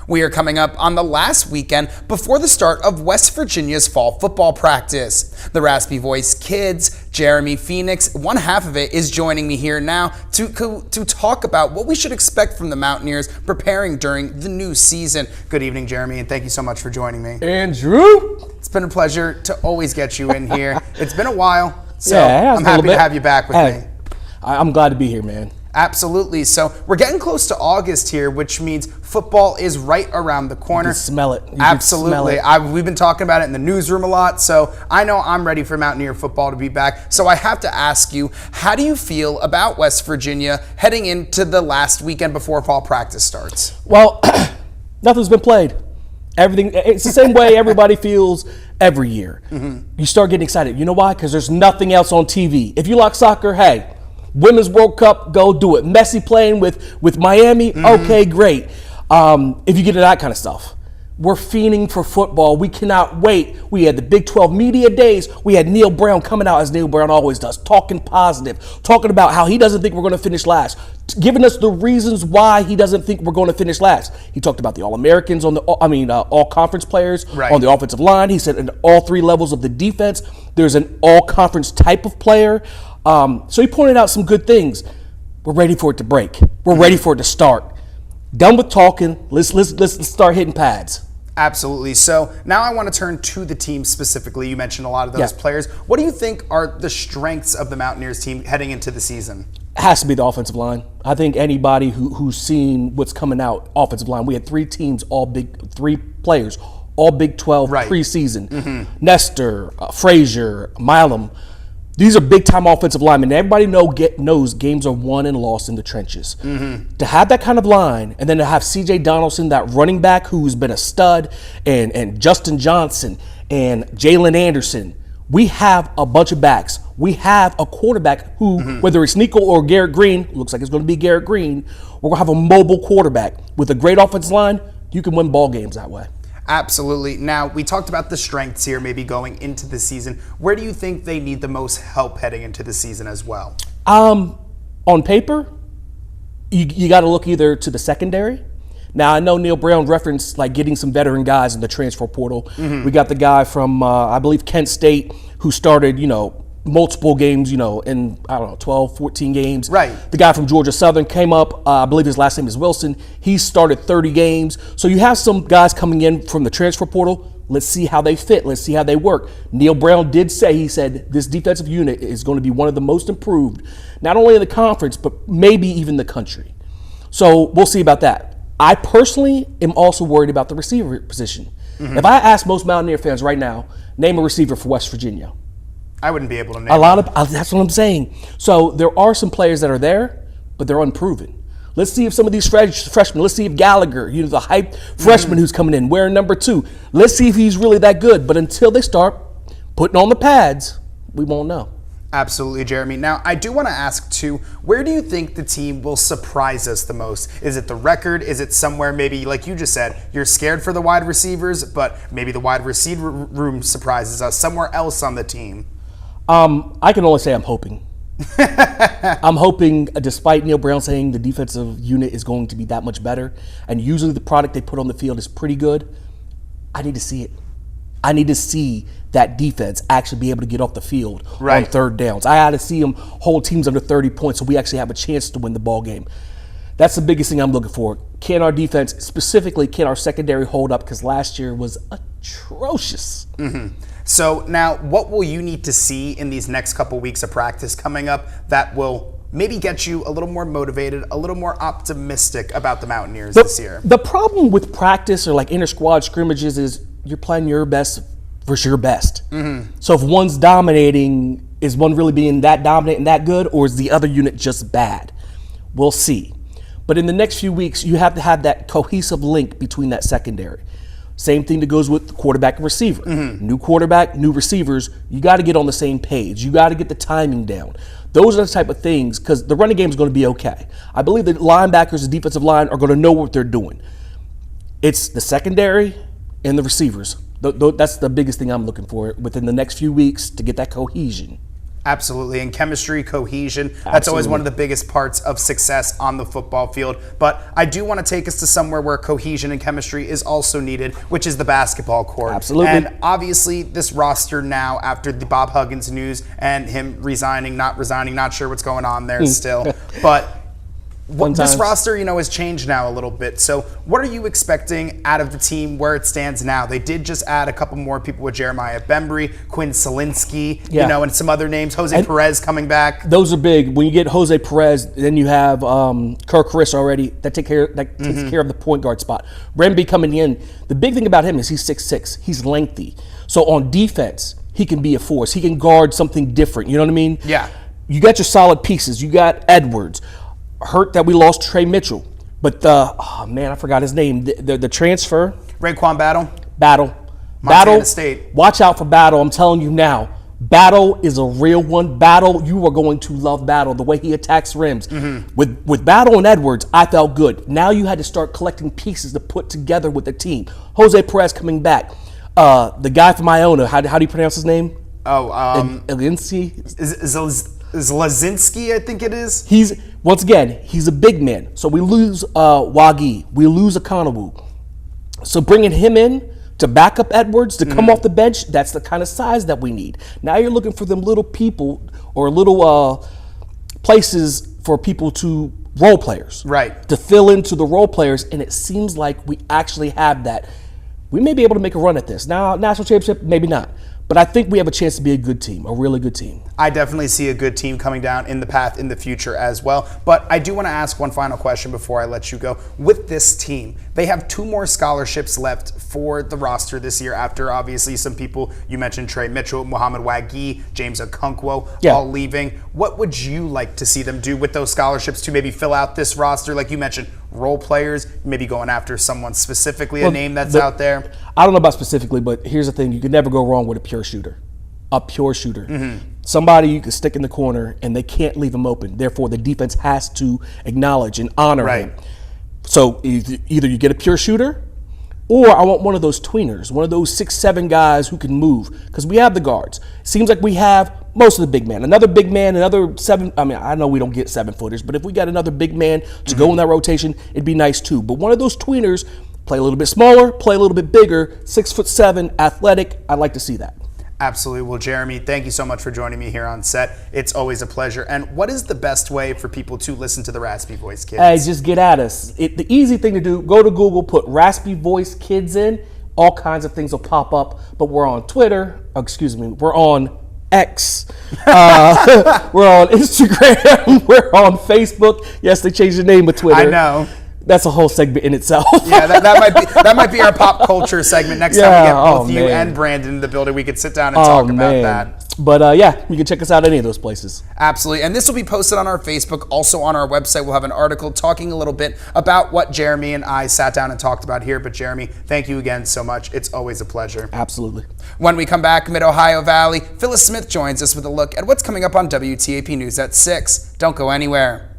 We are coming up on the last weekend before the start of West Virginia's fall football practice. The Raspy Voice Kids, Jeremy Phoenix, one half of it, is joining me here now to talk about what we should expect from the Mountaineers preparing during the new season. Good evening, Jeremy, and thank you so much for joining me. Andrew! It's been a pleasure to always get you in here. It's been a while, so yeah, I'm happy to have you back with me. I'm glad to be here, man. Absolutely. So we're getting close to August here, which means football is right around the corner. You can smell it. Absolutely. We've been talking about it in the newsroom a lot, so I know I'm ready for Mountaineer football to be back. So I have to ask you, how do you feel about West Virginia heading into the last weekend before fall practice starts? Well, nothing's been played. It's the same way everybody feels every year. Mm-hmm. You start getting excited. You know why? Because there's nothing else on TV. If you like soccer, hey, Women's World Cup, go do it. Messi playing with Miami, okay, great. If you get to that kind of stuff. We're fiending for football. We cannot wait. We had the Big 12 media days. We had Neil Brown coming out, as Neil Brown always does, talking positive, talking about how he doesn't think we're going to finish last, giving us the reasons why he doesn't think we're going to finish last. He talked about the All-Americans all-conference players on the offensive line. He said in all three levels of the defense, there's an all-conference type of player. So he pointed out some good things. We're ready for it to break. We're ready for it to start. Done with talking. Let's start hitting pads. Absolutely. So now I want to turn to the team specifically. You mentioned a lot of those players. What do you think are the strengths of the Mountaineers team heading into the season? It has to be the offensive line. I think anybody who's seen what's coming out, offensive line. We had three players, all Big 12 preseason. Mm-hmm. Nestor, Frazier, Milam. These are big-time offensive linemen. Everybody knows games are won and lost in the trenches. Mm-hmm. To have that kind of line, and then to have C.J. Donaldson, that running back who's been a stud, and Justin Johnson, and Jalen Anderson, we have a bunch of backs. We have a quarterback who, whether it's Nico or Garrett Green, looks like it's going to be Garrett Green, we're going to have a mobile quarterback. With a great offensive line, you can win ball games that way. Absolutely. Now, we talked about the strengths here maybe going into the season. Where do you think they need the most help heading into the season as well? On paper, you got to look either to the secondary. Now, I know Neil Brown referenced like getting some veteran guys in the transfer portal. Mm-hmm. We got the guy from, I believe, Kent State who started, multiple games, in, 12, 14 games. Right. The guy from Georgia Southern came up, I believe his last name is Wilson. He started 30 games. So you have some guys coming in from the transfer portal. Let's see how they fit. Let's see how they work. Neil Brown did say, he said, this defensive unit is going to be one of the most improved, not only in the conference, but maybe even the country. So we'll see about that. I personally am also worried about the receiver position. Mm-hmm. If I ask most Mountaineer fans right now, name a receiver for West Virginia, I wouldn't be able to name that's what I'm saying. So there are some players that are there, but they're unproven. Let's see if some of these freshmen, let's see if Gallagher, the hype freshman who's coming in, wearing number 2, let's see if he's really that good. But until they start putting on the pads, we won't know. Absolutely, Jeremy. Now, I do want to ask, too, where do you think the team will surprise us the most? Is it the record? Is it somewhere maybe, like you just said, you're scared for the wide receivers, but maybe the wide receiver room surprises us somewhere else on the team? I can only say I'm hoping. I'm hoping, despite Neil Brown saying the defensive unit is going to be that much better, and usually the product they put on the field is pretty good, I need to see it. I need to see that defense actually be able to get off the field on third downs. I got to see them hold teams under 30 points so we actually have a chance to win the ball game. That's the biggest thing I'm looking for. Can our defense, specifically, can our secondary hold up? Because last year was atrocious. Mm-hmm. So now, what will you need to see in these next couple weeks of practice coming up that will maybe get you a little more motivated, a little more optimistic about the Mountaineers this year? The problem with practice or like inter-squad scrimmages is you're playing your best versus your best. Mm-hmm. So if one's dominating, is one really being that dominant and that good, or is the other unit just bad? We'll see. But in the next few weeks, you have to have that cohesive link between that secondary. Same thing that goes with quarterback and receiver. Mm-hmm. New quarterback, new receivers, you got to get on the same page. You got to get the timing down. Those are the type of things, because the running game is going to be okay. I believe the linebackers and defensive line are going to know what they're doing. It's the secondary and the receivers. That's the biggest thing I'm looking for within the next few weeks to get that cohesion. Absolutely. And chemistry, cohesion, that's always one of the biggest parts of success on the football field. But I do want to take us to somewhere where cohesion and chemistry is also needed, which is the basketball court. Absolutely. And obviously this roster now, after the Bob Huggins news and him resigning, not sure what's going on there still. But this roster, has changed now a little bit. So what are you expecting out of the team where it stands now? They did just add a couple more people with Jeremiah Bembry, Quinn Selinsky, and some other names. Jose Perez coming back. Those are big. When you get Jose Perez, then you have Kirk Chris already that takes care of the point guard spot. Remby coming in. The big thing about him is he's 6'6". He's lengthy. So on defense, he can be a force. He can guard something different. You know what I mean? Yeah. You got your solid pieces. You got Edwards. Hurt that we lost Trey Mitchell, but I forgot his name. The transfer. Raekwon Battle. Montana State. Watch out for Battle. I'm telling you now. Battle is a real one. Battle, you are going to love Battle. The way he attacks rims. With Battle and Edwards, I felt good. Now you had to start collecting pieces to put together with the team. Jose Perez coming back. The guy from Iona. How do you pronounce his name? Elinsky. Is Lazinski, I think it is. He's a big man. So we lose Wagi. We lose Akanawu. So bringing him in to back up Edwards, to come off the bench, that's the kind of size that we need. Now you're looking for them little people or little places for people to role players. Right. To fill into the role players, and it seems like we actually have that. We may be able to make a run at this. Now, national championship, maybe not. But I think we have a chance to be a good team, a really good team. I definitely see a good team coming down in the path in the future as well. But I do want to ask one final question before I let you go. With this team, they have 2 more scholarships left for the roster this year after obviously some people, you mentioned Trey Mitchell, Muhammad Wagi, James Okonkwo, all leaving. What would you like to see them do with those scholarships to maybe fill out this roster? Like you mentioned, role players, maybe going after someone specifically, a name that's out there. I don't know about specifically, but here's the thing. You can never go wrong with a pure shooter. Somebody you can stick in the corner and they can't leave him open. Therefore, the defense has to acknowledge and honor him. So either you get a pure shooter, or I want one of those tweeners, one of those 6'7" guys who can move, because we have the guards. Seems like we have most of the big men. Another big man, another 7. I mean, I know we don't get 7-footers, but if we got another big man to go in that rotation, it'd be nice too. But one of those tweeners, play a little bit smaller, play a little bit bigger, 6'7", athletic. I'd like to see that. Absolutely. Well, Jeremy, thank you so much for joining me here on set. It's always a pleasure. And what is the best way for people to listen to the Raspy Voice Kids? Hey, just get at us. The easy thing to do, go to Google, put Raspy Voice Kids in. All kinds of things will pop up. But we're on Twitter. We're on X. We're on Instagram. We're on Facebook. Yes, they changed the name of Twitter. I know. That's a whole segment in itself. Yeah, that might be our pop culture segment. Next time we get both you and Brandon in the building, we could sit down and talk about that. But you can check us out at any of those places. Absolutely. And this will be posted on our Facebook. Also on our website, we'll have an article talking a little bit about what Jeremy and I sat down and talked about here. But Jeremy, thank you again so much. It's always a pleasure. Absolutely. When we come back, Mid-Ohio Valley, Phyllis Smith joins us with a look at what's coming up on WTAP News at 6. Don't go anywhere.